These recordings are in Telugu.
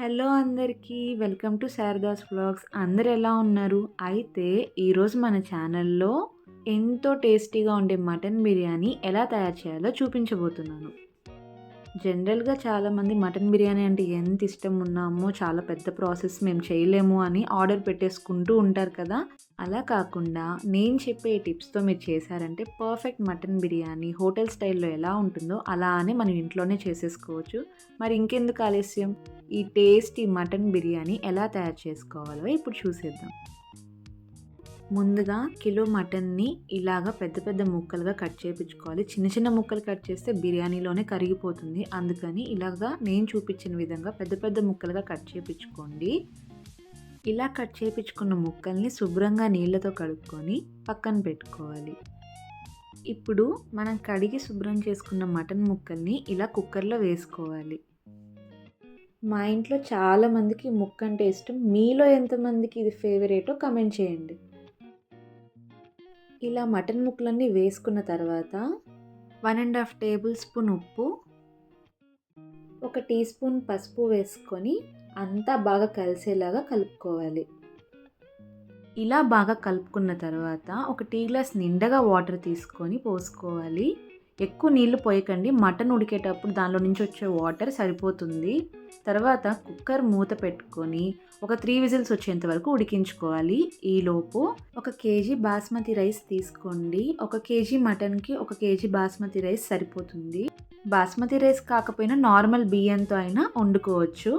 హలో అందరికీ. Welcome to Sharada's vlogs. అందరూ ఎలా ఉన్నారు? అయితే ఈరోజు మన ఛానల్‌లో ఎంతో టేస్టీగా ఉండే మటన్ బిర్యానీ ఎలా తయారు చేయాలో చూపించబోతున్నాను. జనరల్‌గా చాలామంది మటన్ బిర్యానీ అంటే ఎంత ఇష్టం ఉన్నా, అమ్మో! చాలా పెద్ద ప్రాసెస్ మేము చేయలేము అని ఆర్డర్ పెట్టేసుకుంటూ ఉంటారు కదా! అలా కాకుండా నేను చెప్పే టిప్స్‌తో మీరు చేశారంటే పర్ఫెక్ట్ మటన్ బిర్యానీ హోటల్ స్టైల్‌లో ఎలా ఉంటుందో అలానే మనం ఇంట్లోనే చేసేసుకోవచ్చు. మరి ఇంకెందుకు ఆలస్యం? ఈ టేస్టీ మటన్ బిర్యానీ ఎలా తయారు చేసుకోవాలో ఇప్పుడు చూసేద్దాం. ముందుగా కిలో మటన్‌ని ఇలాగ పెద్ద పెద్ద ముక్కలుగా కట్ చేపించుకోవాలి. చిన్న చిన్న ముక్కలు కట్ చేస్తే బిర్యానీలోనే కరిగిపోతుంది. అందుకని ఇలాగా నేను చూపించిన విధంగా పెద్ద పెద్ద ముక్కలుగా కట్ చేపించుకోండి. ఇలా కట్ చేపించుకున్న ముక్కల్ని శుభ్రంగా నీళ్ళతో కడుక్కొని పక్కన పెట్టుకోవాలి. ఇప్పుడు మనం కడిగి శుభ్రం చేసుకున్న మటన్ ముక్కల్ని ఇలా కుక్కర్‌లో వేసుకోవాలి. మా ఇంట్లో చాలామందికి ముక్క అంటే ఇష్టం. మీలో ఎంతమందికి ఇది ఫేవరెటో కామెంట్ చేయండి. ఇలా మటన్ ముక్కలన్నీ వేసుకున్న తర్వాత 1 ½ టేబుల్ స్పూన్ ఉప్పు, 1 టీ స్పూన్ పసుపు వేసుకొని అంతా బాగా కలిసేలాగా కలుపుకోవాలి. ఇలా బాగా కలుపుకున్న తర్వాత ఒక టీ గ్లాస్ నిండగా వాటర్ తీసుకొని పోసుకోవాలి. ఎక్కువ నీళ్లు పోయకండి, మటన్ ఉడికేటప్పుడు దానిలో నుంచి వచ్చే వాటర్ సరిపోతుంది. తర్వాత కుక్కర్ మూత పెట్టుకొని ఒక 3 విజిల్స్ వచ్చేంత వరకు ఉడికించుకోవాలి. ఈలోపు 1 కేజీ బాస్మతి రైస్ తీసుకోండి. 1 కేజీ మటన్కి 1 కేజీ బాస్మతి రైస్ సరిపోతుంది. బాస్మతి రైస్ కాకపోయినా నార్మల్ బియ్యంతో అయినా వండుకోవచ్చు.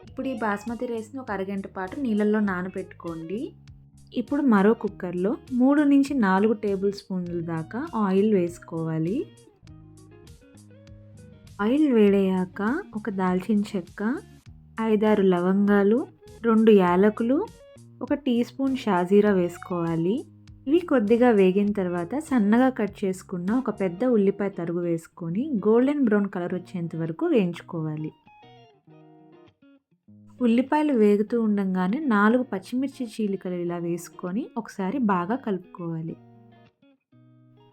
ఇప్పుడు ఈ బాస్మతి రైస్ని ఒక అరగంట పాటు నీళ్ళల్లో నానబెట్టుకోండి. ఇప్పుడు మరో కుక్కర్లో 3 నుంచి 4 టేబుల్ స్పూన్ల దాకా ఆయిల్ వేసుకోవాలి. ఆయిల్ వేడయ్యాక ఒక దాల్చిన చెక్క, 5, 6 లవంగాలు, 2 యాలకులు, 1 టీ స్పూన్ షాజీరా వేసుకోవాలి. ఇవి కొద్దిగా వేగిన తర్వాత సన్నగా కట్ చేసుకున్న ఒక పెద్ద ఉల్లిపాయ తరుగు వేసుకొని గోల్డెన్ బ్రౌన్ కలర్ వచ్చేంత వరకు వేయించుకోవాలి. ఉల్లిపాయలు వేగుతూ ఉండంగానే 4 పచ్చిమిర్చి చీలికలు ఇలా వేసుకొని ఒకసారి బాగా కలుపుకోవాలి.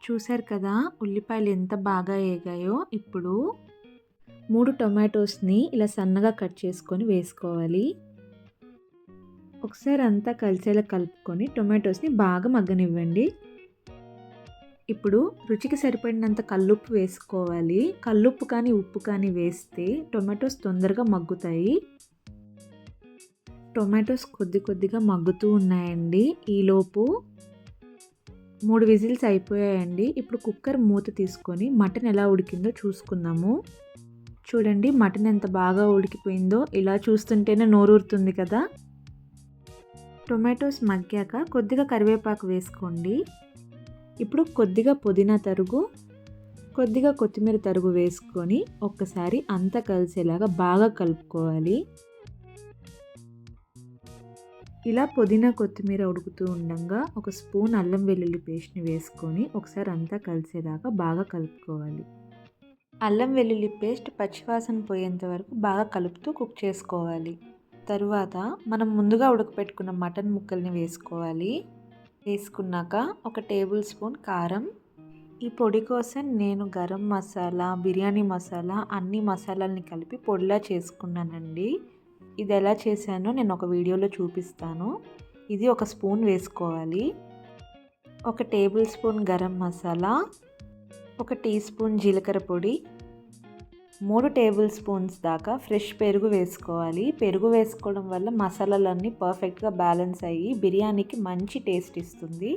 చూశారు కదా ఉల్లిపాయలు ఎంత బాగా వేగాయో. ఇప్పుడు 3 టొమాటోస్ని ఇలా సన్నగా కట్ చేసుకొని వేసుకోవాలి. ఒకసారి అంతా కలిసేలా కలుపుకొని టొమాటోస్ని బాగా మగ్గనివ్వండి. ఇప్పుడు రుచికి సరిపడినంత కల్లుప్పు వేసుకోవాలి. కల్లుప్పు కానీ ఉప్పు కానీ వేస్తే టొమాటోస్ తొందరగా మగ్గుతాయి. టొమాటోస్ కొద్దిగా మగ్గుతూ ఉన్నాయండి. ఈలోపు 3 విజిల్స్ అయిపోయాయండి. ఇప్పుడు కుక్కర్ మూత తీసుకొని మటన్ ఎలా ఉడికిందో చూసుకుందాము. చూడండి మటన్ ఎంత బాగా ఉడికిపోయిందో. ఇలా చూస్తుంటేనే నోరూరుతుంది కదా. టొమాటోస్ మగ్గాక కొద్దిగా కరివేపాకు వేసుకోండి. ఇప్పుడు కొద్దిగా పుదీనా తరుగు, కొద్దిగా కొత్తిమీర తరుగు వేసుకొని ఒక్కసారి అంతా కలిసేలాగా బాగా కలుపుకోవాలి. ఇలా పుదీనా కొత్తిమీర ఉడుకుతూ ఉండగా 1 స్పూన్ అల్లం వెల్లుల్లి పేస్ట్ని వేసుకొని ఒకసారి అంతా కలిసేలాగా బాగా కలుపుకోవాలి. అల్లం వెల్లుల్లి పేస్ట్ పచ్చివాసన పోయేంత వరకు బాగా కలుపుతూ కుక్ చేసుకోవాలి. తరువాత మనం ముందుగా ఉడకపెట్టుకున్న మటన్ ముక్కల్ని వేసుకోవాలి. వేసుకున్నాక 1 టేబుల్ స్పూన్ కారం. ఈ పొడి కోసం నేను గరం మసాలా, బిర్యానీ మసాలా అన్ని మసాలాలని కలిపి పొడిలా చేసుకున్నానండి. ఇది ఎలా చేశానో నేను ఒక వీడియోలో చూపిస్తాను. ఇది 1 స్పూన్ వేసుకోవాలి. 1 tablespoon garam masala, 1 teaspoon జీలకర్ర పొడి, 3 టేబుల్ స్పూన్స్ దాకా ఫ్రెష్ పెరుగు వేసుకోవాలి. పెరుగు వేసుకోవడం వల్ల మసాలాలన్నీ పర్ఫెక్ట్గా బ్యాలెన్స్ అయ్యి బిర్యానీకి మంచి టేస్ట్ ఇస్తుంది.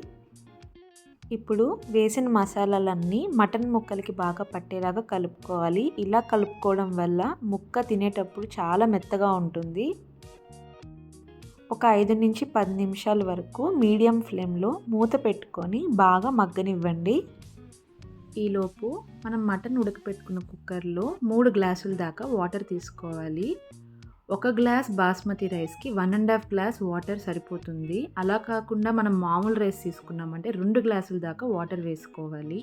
ఇప్పుడు వేసిన మసాలాలన్నీ మటన్ ముక్కలకి బాగా పట్టేలాగా కలుపుకోవాలి. ఇలా కలుపుకోవడం వల్ల ముక్క తినేటప్పుడు చాలా మెత్తగా ఉంటుంది. ఒక 5 నుంచి 10 నిమిషాల వరకు మీడియం ఫ్లేమ్లో మూత పెట్టుకొని బాగా మగ్గనివ్వండి. ఈలోపు మనం మటన్ ఉడకపెట్టుకున్న కుక్కర్లో 3 గ్లాసుల దాకా వాటర్ తీసుకోవాలి. 1 గ్లాస్ బాస్మతి రైస్కి 1 ½ గ్లాస్ వాటర్ సరిపోతుంది. అలా కాకుండా మనం మామూలు రైస్ తీసుకున్నామంటే 2 గ్లాసుల దాకా వాటర్ వేసుకోవాలి.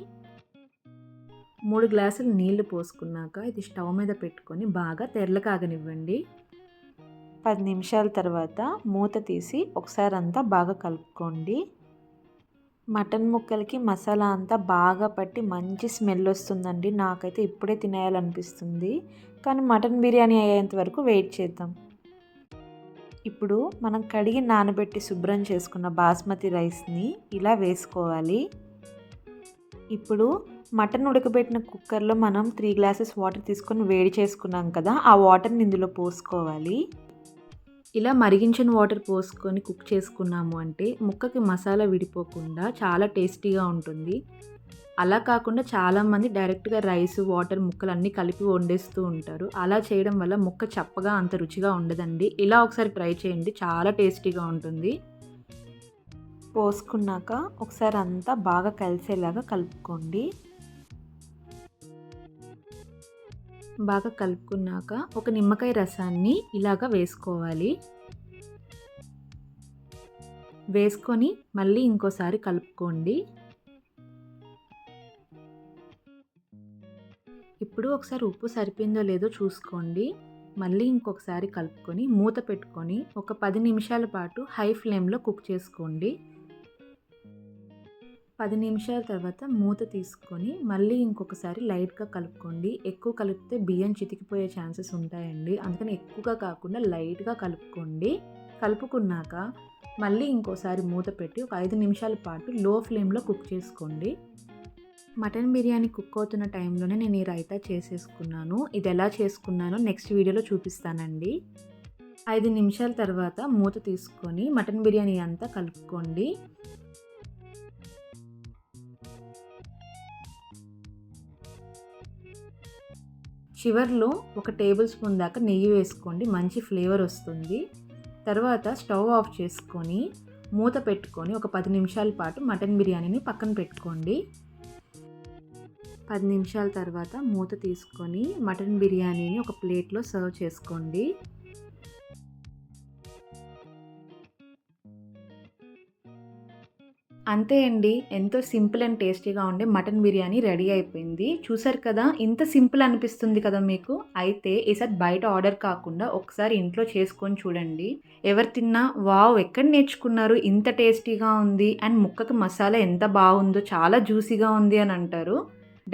3 గ్లాసులు నీళ్లు పోసుకున్నాక ఇది స్టవ్ మీద పెట్టుకొని బాగా తెరలకాగనివ్వండి. 10 నిమిషాల తర్వాత మూత తీసి ఒకసారి అంతా బాగా కలుపుకోండి. మటన్ ముక్కలకి మసాలా అంతా బాగా పట్టి మంచి స్మెల్ వస్తుందండి. నాకైతే ఇప్పుడే తినేయాలనిపిస్తుంది. కానీ మటన్ బిర్యానీ అయ్యేంత వరకు వెయిట్ చేద్దాం. ఇప్పుడు మనం కడిగి నానబెట్టి శుభ్రం చేసుకున్న బాస్మతి రైస్ని ఇలా వేసుకోవాలి. ఇప్పుడు మటన్ ఉడకబెట్టిన కుక్కర్లో మనం 3 గ్లాసెస్ వాటర్ తీసుకొని వేడి చేసుకున్నాం కదా, ఆ వాటర్ని ఇందులో పోసుకోవాలి. ఇలా మరిగించిన వాటర్ పోసుకొని కుక్ చేసుకున్నాము అంటే ముక్కకి మసాలా విడిపోకుండా చాలా టేస్టీగా ఉంటుంది. అలా కాకుండా చాలామంది డైరెక్ట్గా రైస్ వాటర్ ముక్కలు అన్నీ కలిపి వండేస్తూ ఉంటారు. అలా చేయడం వల్ల ముక్క చప్పగా అంత రుచిగా ఉండదండి. ఇలా ఒకసారి ట్రై చేయండి, చాలా టేస్టీగా ఉంటుంది. పోసుకున్నాక ఒకసారి అంతా బాగా కలిసేలాగా కలుపుకోండి. బాగా కలుపుకున్నాక ఒక నిమ్మకాయ రసాన్ని ఇలాగా వేసుకోవాలి. వేసుకొని మళ్ళీ ఇంకోసారి కలుపుకోండి. ఇప్పుడు ఒకసారి ఉప్పు సరిపోయిందో లేదో చూసుకోండి. మళ్ళీ ఇంకొకసారి కలుపుకొని మూత పెట్టుకొని ఒక 10 నిమిషాల పాటు హై ఫ్లేమ్లో కుక్ చేసుకోండి. 10 నిమిషాల తర్వాత మూత తీసుకొని మళ్ళీ ఇంకొకసారి లైట్గా కలుపుకోండి. ఎక్కువ కలిపితే బియ్యం చితికిపోయే ఛాన్సెస్ ఉంటాయండి. అందుకని ఎక్కువగా కాకుండా లైట్గా కలుపుకోండి. కలుపుకున్నాక మళ్ళీ ఇంకోసారి మూత పెట్టి ఒక 5 నిమిషాల పాటు లో ఫ్లేమ్లో కుక్ చేసుకోండి. మటన్ బిర్యానీ కుక్ అవుతున్న టైంలోనే నేను ఈ రైతా చేసేసుకున్నాను. ఇది ఎలా చేసుకున్నానో నెక్స్ట్ వీడియోలో చూపిస్తానండి. 5 నిమిషాల తర్వాత మూత తీసుకొని మటన్ బిర్యానీ అంతా కలుపుకోండి. చివర్లో ఒక టేబుల్ స్పూన్ దాకా నెయ్యి వేసుకోండి, మంచి ఫ్లేవర్ వస్తుంది. తర్వాత స్టవ్ ఆఫ్ చేసుకొని మూత పెట్టుకొని ఒక 10 నిమిషాల పాటు మటన్ బిర్యానీని పక్కన పెట్టుకోండి. 10 నిమిషాల తర్వాత మూత తీసుకొని మటన్ బిర్యానీని ఒక ప్లేట్లో సర్వ్ చేసుకోండి. అంతే అండి, ఎంతో సింపుల్ అండ్ టేస్టీగా ఉండే మటన్ బిర్యానీ రెడీ అయిపోయింది. చూసారు కదా, ఇంత సింపుల్ అనిపిస్తుంది కదా మీకు. అయితే ఈసారి బయట ఆర్డర్ కాకుండా ఒకసారి ఇంట్లో చేసుకొని చూడండి. ఎవరు తిన్నా వావ్ ఎక్కడ నేర్చుకున్నారు, ఇంత టేస్టీగా ఉంది అండ్ ముక్కకి మసాలా ఎంత బాగుందో, చాలా జ్యూసీగా ఉంది అని అంటారు.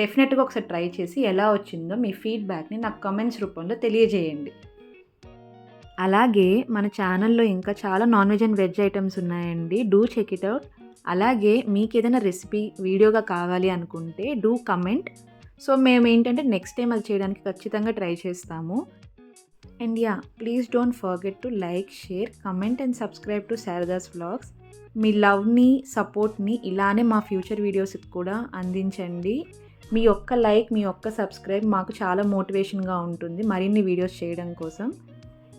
డెఫినెట్గా ఒకసారి ట్రై చేసి ఎలా వచ్చిందో మీ ఫీడ్బ్యాక్ని నాకు కామెంట్స్ రూపంలో తెలియజేయండి. అలాగే మన ఛానల్లో ఇంకా చాలా non veg and veg items ఉన్నాయండి, డూ చెక్ ఇట్ అవుట్. అలాగే మీకు ఏదైనా రెసిపీ వీడియోగా కావాలి అనుకుంటే డూ కమెంట్. సో మేము ఏంటంటే నెక్స్ట్ టైం అది చేయడానికి ఖచ్చితంగా ట్రై చేస్తాము. And yeah, please don't forget to like, share, comment and subscribe to Sharada's vlogs. మీ లవ్ని, సపోర్ట్ని ఇలానే మా ఫ్యూచర్ వీడియోస్కి కూడా అందించండి. మీ ఒక్క లైక్, మీ ఒక్క సబ్స్క్రైబ్ మాకు చాలా మోటివేషన్గా ఉంటుంది మరిన్ని వీడియోస్ చేయడం కోసం.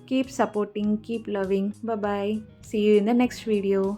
Keep supporting, keep loving. Bye-bye. See you in the next video.